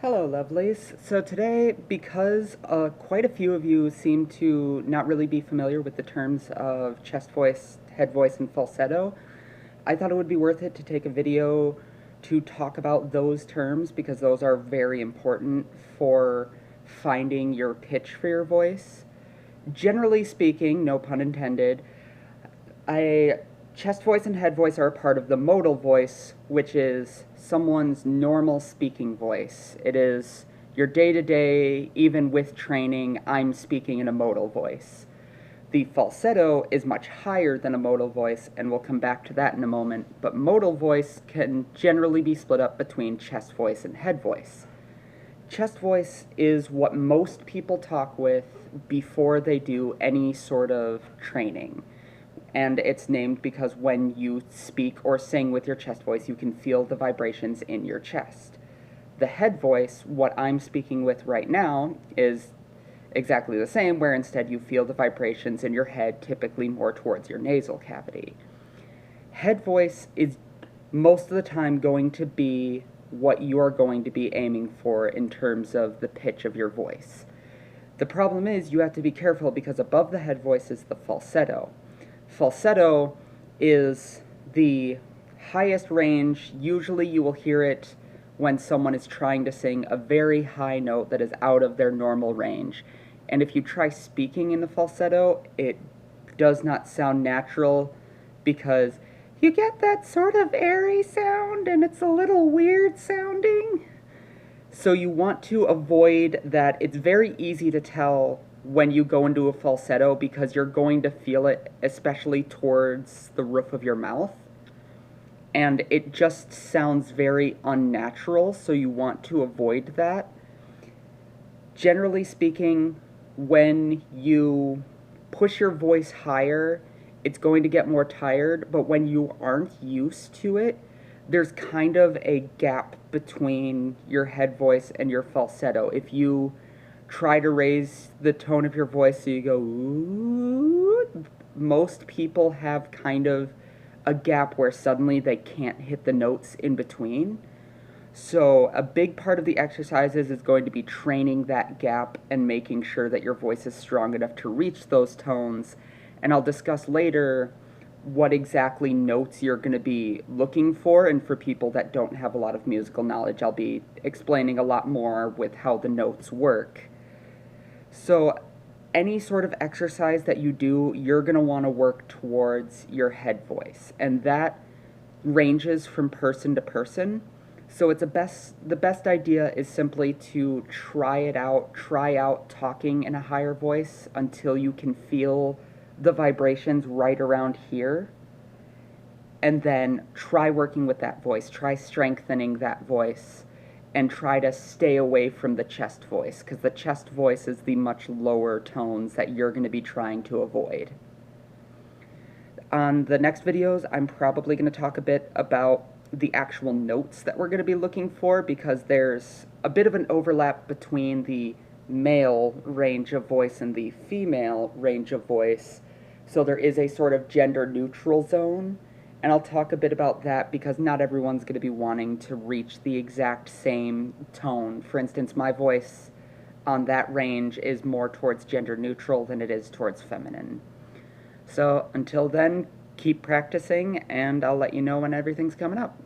Hello, lovelies. So today, because quite a few of you seem to not really be familiar with the terms of chest voice, head voice, and falsetto, I thought it would be worth it to take a video to talk about those terms because those are very important for finding your pitch for your voice. Generally speaking, no pun intended, I chest voice and head voice are a part of the modal voice, which is someone's normal speaking voice. It is your day to day, even with training, I'm speaking in a modal voice. The falsetto is much higher than a modal voice, and we'll come back to that in a moment, but modal voice can generally be split up between chest voice and head voice. Chest voice is what most people talk with before they do any sort of training. And it's named because when you speak or sing with your chest voice, you can feel the vibrations in your chest. The head voice, what I'm speaking with right now, is exactly the same, where instead you feel the vibrations in your head, typically more towards your nasal cavity. Head voice is most of the time going to be what you're going to be aiming for in terms of the pitch of your voice. The problem is you have to be careful because above the head voice is the falsetto. Falsetto is the highest range. Usually you will hear it when someone is trying to sing a very high note that is out of their normal range. And if you try speaking in the falsetto, it does not sound natural because you get that sort of airy sound and it's a little weird sounding. So you want to avoid that. It's very easy to tell when you go into a falsetto because you're going to feel it, especially towards the roof of your mouth. And it just sounds very unnatural, so you want to avoid that. Generally speaking, when you push your voice higher, it's going to get more tired, but when you aren't used to it, there's kind of a gap between your head voice and your falsetto. If you try to raise the tone of your voice so you go, ooh, most people have kind of a gap where suddenly they can't hit the notes in between. So a big part of the exercises is going to be training that gap and making sure that your voice is strong enough to reach those tones. And I'll discuss later what exactly notes you're going to be looking for, and for people that don't have a lot of musical knowledge, I'll be explaining a lot more with how the notes work. So any sort of exercise that you do, you're going to want to work towards your head voice, and that ranges from person to person. So the best idea is simply to try out talking in a higher voice until you can feel the vibrations right around here, and then try working with that voice, try strengthening that voice, and try to stay away from the chest voice, because the chest voice is the much lower tones that you're going to be trying to avoid. On the next videos, I'm probably going to talk a bit about the actual notes that we're going to be looking for, because there's a bit of an overlap between the male range of voice and the female range of voice. So there is a sort of gender neutral zone, and I'll talk a bit about that because not everyone's going to be wanting to reach the exact same tone. For instance, my voice on that range is more towards gender neutral than it is towards feminine. So until then, keep practicing, and I'll let you know when everything's coming up.